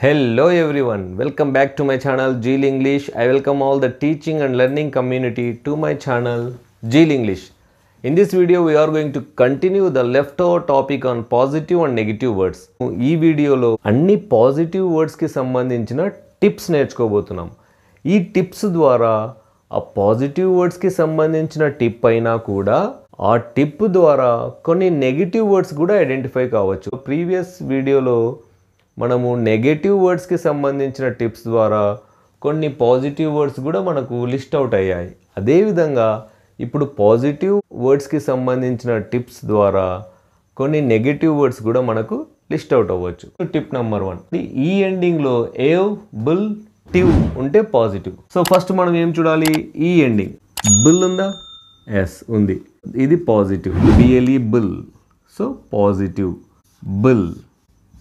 Hello everyone, welcome back to my channel Jeel English. I welcome all the teaching and learning community to my channel Jeel English. In this video we are going to continue the leftover topic on positive and negative words. ఈ వీడియోలో అన్ని positive words కి సంబంధించిన tips నేర్చుకోబోతున్నాం. ఈ tips ద్వారా ఆ positive words కి సంబంధించిన టిప్ అయినా కూడా ఆ టిప్ ద్వారా కొన్ని నెగటివ్ వర్డ్స్ కూడా ఐడెంటిఫై కావచ్చు. ప్రీవియస్ వీడియోలో మనము నెగటివ్ వర్డ్స్కి సంబంధించిన టిప్స్ ద్వారా కొన్ని పాజిటివ్ వర్డ్స్ కూడా మనకు లిస్ట్ అవుట్ అయ్యాయి. అదేవిధంగా ఇప్పుడు పాజిటివ్ వర్డ్స్కి సంబంధించిన టిప్స్ ద్వారా కొన్ని నెగటివ్ వర్డ్స్ కూడా మనకు లిస్ట్ అవుట్ అవ్వచ్చు. టిప్ నెంబర్ 1, ఈ ఎండింగ్లో ఏవ్ బుల్ టివ్ ఉంటే పాజిటివ్. సో ఫస్ట్ మనం ఏం చూడాలి, ఈ ఎండింగ్ బుల్ ఉందా? ఎస్ ఉంది, ఇది positive. B L E bull, so positive. Bull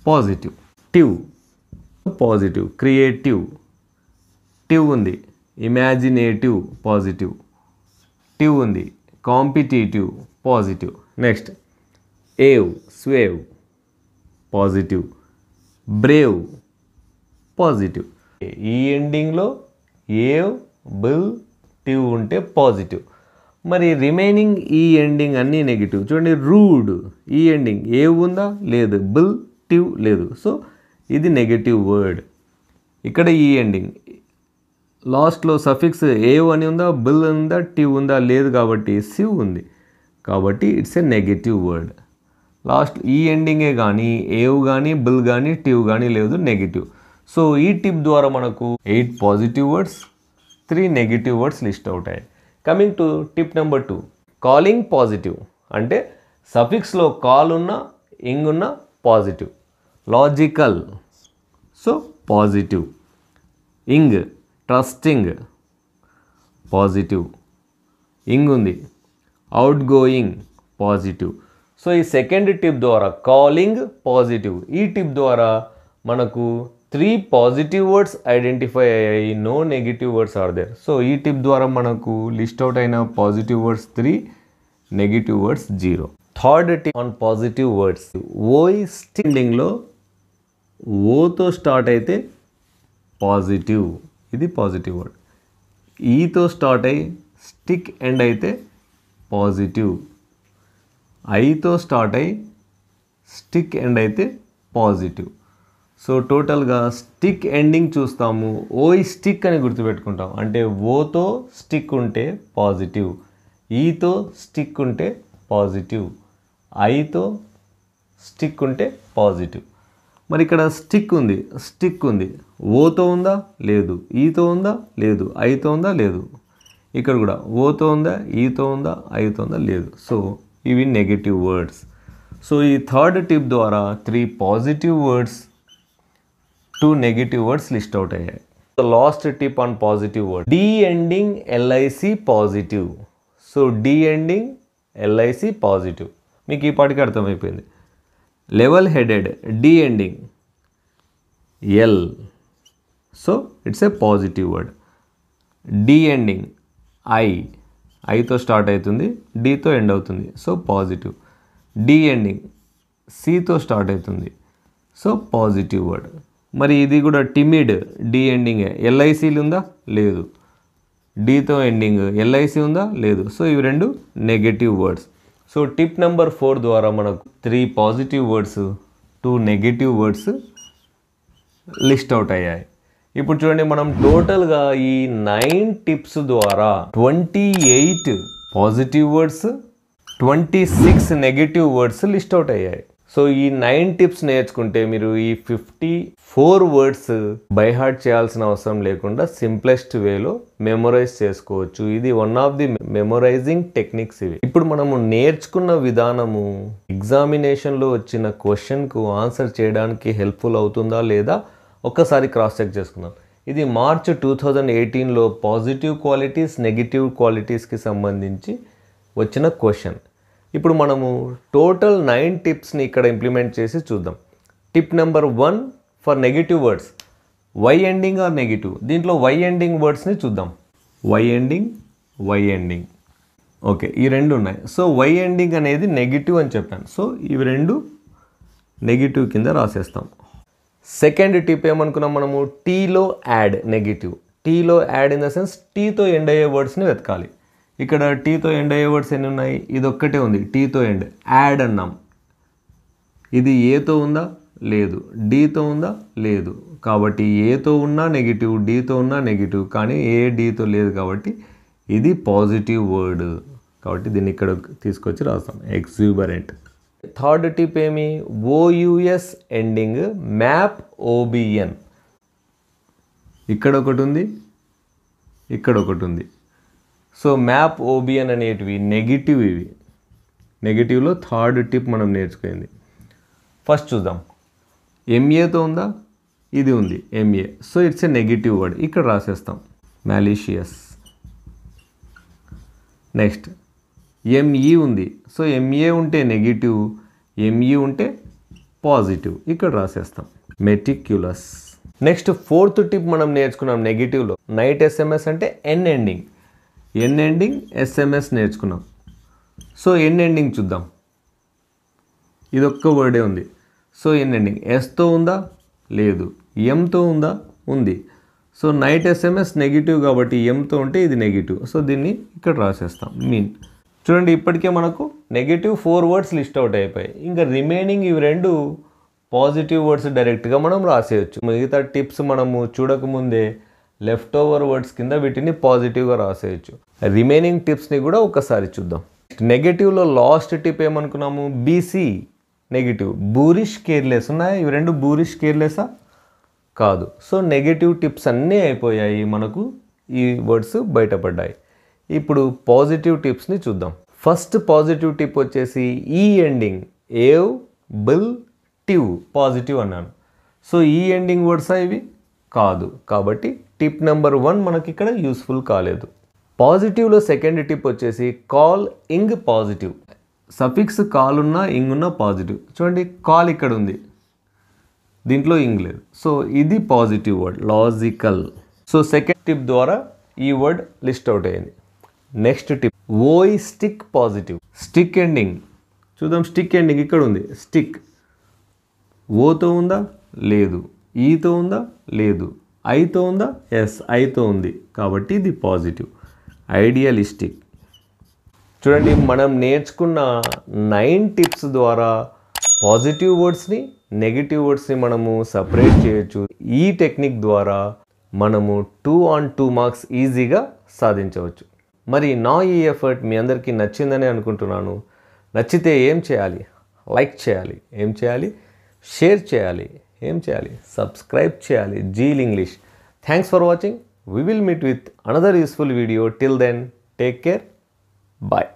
positive. Tive positive. Creative tive ఉంది. ఇమాజినేటివ్ పాజిటివ్ టివ్ ఉంది. Competitive positive. నెక్స్ట్ ఏవ్ స్వేవ్ పాజిటివ్. Brave positive. ఈ ఎండింగ్లో ఏవ్ బుల్ టివ్ ఉంటే పాజిటివ్. మరి రిమైనింగ్ ఈ ఎండింగ్ అన్నీ నెగిటివ్. చూడండి, రూడ్ ఈ ఎండింగ్ ఏవ్ ఉందా? లేదు. బుల్ టివ్ లేదు. సో ఇది నెగటివ్ వర్డ్. ఇక్కడ ఈ ఎండింగ్ లాస్ట్లో సఫిక్స్ ఏవ్ అని ఉందా? బుల్ ఉందా? టివ్ ఉందా? లేదు కాబట్టి సివ్ ఉంది. కాబట్టి it's A negative word. Last ఈ ఎండింగే కానీ ఏవ్ కానీ బుల్ కానీ టివ్ కానీ లేదు, నెగటివ్. సో ఈ టిప్ ద్వారా మనకు 8 positive words, 3 negative words list అవుతాయి. Coming to tip number 2, calling positive. అంటే సఫిక్స్లో కాల్ ఉన్న ఇంగ్ ఉన్న positive. Logical, so positive. Ing trusting positive. Ing ఉంది. Out going positive. సో ఈ సెకండ్ టిప్ ద్వారా కాలింగ్ పాజిటివ్, ఈ టిప్ ద్వారా మనకు 3 పాజిటివ్ వర్డ్స్ ఐడెంటిఫై అయ్యాయి. No negative words are there. So ఈ టిప్ ద్వారా మనకు లిస్ట్ అవుట్ అయిన positive words 3, negative words 0. Third tip on positive words, ఓయ్ స్టిండింగ్లో ఓతో స్టార్ట్ అయితే పాజిటివ్, ఇది పాజిటివ్ వర్డ్. ఈతో స్టార్ట్ అయ్యి స్టిక్ ఎండ్ అయితే పాజిటివ్. ఐతో స్టార్ట్ అయ్యి స్టిక్ ఎండ్ అయితే పాజిటివ్. సో టోటల్గా స్టిక్ ఎండింగ్ చూస్తాము, ఓయ్ స్టిక్ అని గుర్తుపెట్టుకుంటాం. అంటే ఓతో స్టిక్ ఉంటే పాజిటివ్, ఈతో స్టిక్ ఉంటే పాజిటివ్, ఐతో స్టిక్ ఉంటే పాజిటివ్. మరి ఇక్కడ స్టిక్ ఉంది, స్టిక్ ఉంది. ఓతో ఉందా? లేదు. ఈతో ఉందా? లేదు. ఐతో ఉందా? లేదు. ఇక్కడ కూడా ఓతో ఉందా? ఈతో ఉందా? ఐతో ఉందా? లేదు. సో ఇవి నెగటివ్ వర్డ్స్. సో ఈ థర్డ్ టిప్ ద్వారా 3 positive words, 2 negative words list out అయ్యాయి. Last tip on positive word, D ending LIC positive. So D ending LIC positive. మీకు ఈ పాటికి అర్థమైపోయింది. Level headed D ending L, so it's a positive word. D ending ఐతో start అవుతుంది, డితో end అవుతుంది, so positive. D ending సితో start అవుతుంది, సో పాజిటివ్ వర్డ్. మరి ఇది కూడా టిమిడ్ డి ఎండింగ్ ఎల్ఐసీలు ఉందా? లేదు. డితో ఎండింగ్ ఎల్ఐసి ఉందా? లేదు. సో ఇవి 2 negative words. So tip number 4 ద్వారా మనకు 3 positive words, 2 negative words list out అయ్యాయి. ఇప్పుడు చూడండి, మనం టోటల్గా ఈ 9 టిప్స్ ద్వారా 28 positive words, 26 negative words list out అయ్యాయి. సో ఈ 9 టిప్స్ నేర్చుకుంటే మీరు ఈ 54 వర్డ్స్ బై హార్ట్ చేయాల్సిన అవసరం లేకుండా సింప్లెస్ట్ వేలో మెమొరైజ్ చేసుకోవచ్చు. ఇది one of the memorising techniques ఇవి. ఇప్పుడు మనము నేర్చుకున్న విధానము ఎగ్జామినేషన్లో వచ్చిన క్వశ్చన్కు ఆన్సర్ చేయడానికి హెల్ప్ఫుల్ అవుతుందా లేదా ఒక్కసారి క్రాస్ చెక్ చేసుకుందాం. ఇది మార్చ్ 2018లో పాజిటివ్ క్వాలిటీస్, నెగిటివ్ క్వాలిటీస్కి సంబంధించి వచ్చిన క్వశ్చన్. ఇప్పుడు మనము టోటల్ 9 టిప్స్ని ఇక్కడ ఇంప్లిమెంట్ చేసి చూద్దాం. Tip number 1 for negative words, Y ending are negative. దీంట్లో వై ఎండింగ్ వర్డ్స్ని చూద్దాం. వై ఎండింగ్ ఓకే, ఈ 2 ఉన్నాయి. సో వై ఎండింగ్ అనేది నెగిటివ్ అని చెప్పాను. సో ఇవి 2 నెగిటివ్ కింద రాసేస్తాం. సెకండ్ టిప్ ఏమనుకున్నాం మనము, టీలో యాడ్ నెగిటివ్. టీలో యాడ్ ఇన్ ద సెన్స్ టీతో ఎండ్ అయ్యే వర్డ్స్ని వెతకాలి. ఇక్కడ టీతో ఎండ్ అయ్యే వర్డ్స్ ఎన్ని ఉన్నాయి, ఇది ఒక్కటే ఉంది టీతో ఎండ్. యాడ్ అన్నాం, ఇది ఏతో ఉందా లేదు, డీతో ఉందా లేదు, కాబట్టి ఏతో ఉన్నా నెగిటివ్, డీతో ఉన్నా నెగిటివ్, కానీ ఏ డీతో లేదు కాబట్టి ఇది పాజిటివ్ వర్డ్. కాబట్టి దీన్ని ఇక్కడ తీసుకొచ్చి రాస్తాం, ఎగ్జూబరెంట్. థర్డ్ టిప్ ఏమి, ఓయూఎస్ ఎండింగ్ మ్యాప్ ఓబిఎన్. ఇక్కడ ఒకటి ఉంది, ఇక్కడ ఒకటి ఉంది. సో మ్యాప్ ఓబిఎన్ అనేటివి నెగిటివ్. ఇవి నెగిటివ్లో థర్డ్ టిప్ మనం నేర్చుకుంది. ఫస్ట్ చూద్దాం, ఎంఏతో ఉందా, ఇది ఉంది MA, so it's A negative word, ఇక్కడ రాసేస్తాం మ్యాలిషియస్. నెక్స్ట్ ఎంఈ ఉంది, సో ఎంఏ ఉంటే నెగిటివ్, ఎంఈ ఉంటే పాజిటివ్, ఇక్కడ రాసేస్తాం మెటిక్యులస్. నెక్స్ట్ ఫోర్త్ టిప్ మనం నేర్చుకున్నాం నెగిటివ్లో, నైట్ ఎస్ఎంఎస్ అంటే ఎన్ ఎండింగ్. ఎన్ ఎండింగ్ ఎస్ఎంఎస్ నేర్చుకున్నాం. సో ఎన్ ఎండింగ్ చూద్దాం, ఇది ఒక్క వర్డే ఉంది. సో ఎన్ ఎండింగ్ ఎస్తో ఉందా లేదు, ఎంతో ఉందా ఉంది. సో నైట్ ఎస్ఎంఎస్ నెగిటివ్ కాబట్టి ఎంతో ఉంటే ఇది నెగిటివ్, సో దీన్ని ఇక్కడ రాసేస్తాం మీన్. చూడండి ఇప్పటికే మనకు నెగిటివ్ 4 వర్డ్స్ లిస్ట్ అవుట్ అయిపోయాయి. ఇంకా రిమైనింగ్ ఇవి 2 పాజిటివ్ వర్డ్స్ డైరెక్ట్గా మనం రాసేయచ్చు. మిగతా టిప్స్ మనము చూడకముందే లెఫ్ట్ ఓవర్ వర్డ్స్ కింద వీటిని పాజిటివ్గా రాసేయచ్చు. రిమైనింగ్ టిప్స్ని కూడా ఒకసారి చూద్దాం. నెగిటివ్లో లాస్ట్ టిప్ ఏమనుకున్నాము, బీసీ నెగిటివ్. బూరిష్ కేర్లెస్ ఉన్నాయా, ఇవి 2 బూరిష్ కేర్లెసా కాదు. సో నెగిటివ్ టిప్స్ అన్నీ అయిపోయాయి, మనకు ఈ వర్డ్స్ బయటపడ్డాయి. ఇప్పుడు పాజిటివ్ టిప్స్ని చూద్దాం. ఫస్ట్ పాజిటివ్ టిప్ వచ్చేసి ఈ ఎండింగ్ ఏవ్ బిల్ టివ్ పాజిటివ్ అన్నాను. సో ఈ ఎండింగ్ వర్డ్సా ఇవి కాదు, కాబట్టి టిప్ నెంబర్ 1 మనకి ఇక్కడ యూస్ఫుల్ కాలేదు. పాజిటివ్లో సెకండ్ టిప్ వచ్చేసి కాల్ ఇంగ్ పాజిటివ్. సఫిక్స్ కాల్ ఉన్నా ఇంగ్ ఉన్నా పాజిటివ్. చూడండి కాల్ ఇక్కడ ఉంది, దీంట్లో ఇంగ్ లేదు, సో ఇది positive word logical. So second tip ద్వారా ఈ వర్డ్ లిస్ట్ అవుట్ అయింది. నెక్స్ట్ టిప్ ఓయ్ స్టిక్ పాజిటివ్. స్టిక్ ఎండింగ్ చూద్దాం, స్టిక్ ఎండింగ్ ఇక్కడ ఉంది, స్టిక్. ఓతో ఉందా లేదు, ఈతో ఉందా లేదు, ఐతో ఉందా ఎస్ ఐతో ఉంది, కాబట్టి ఇది పాజిటివ్. ఐడియలిస్టిక్. చూడండి మనం నేర్చుకున్న 9 టిప్స్ ద్వారా పాజిటివ్ వర్డ్స్ని నెగిటివ్ వర్డ్స్ని మనము సపరేట్ చేయొచ్చు. ఈ టెక్నిక్ ద్వారా మనము 2 on 2 మార్క్స్ ఈజీగా సాధించవచ్చు. మరి నా ఈ ఎఫర్ట్ మీ అందరికీ నచ్చిందని అనుకుంటున్నాను. నచ్చితే ఏం చేయాలి, లైక్ చేయాలి, ఏం చేయాలి, షేర్ చేయాలి, ఏం చేయాలి, సబ్స్క్రైబ్ చేయాలి zeal English. Thanks for watching. We will meet with another useful video. Till then, take care. Bye.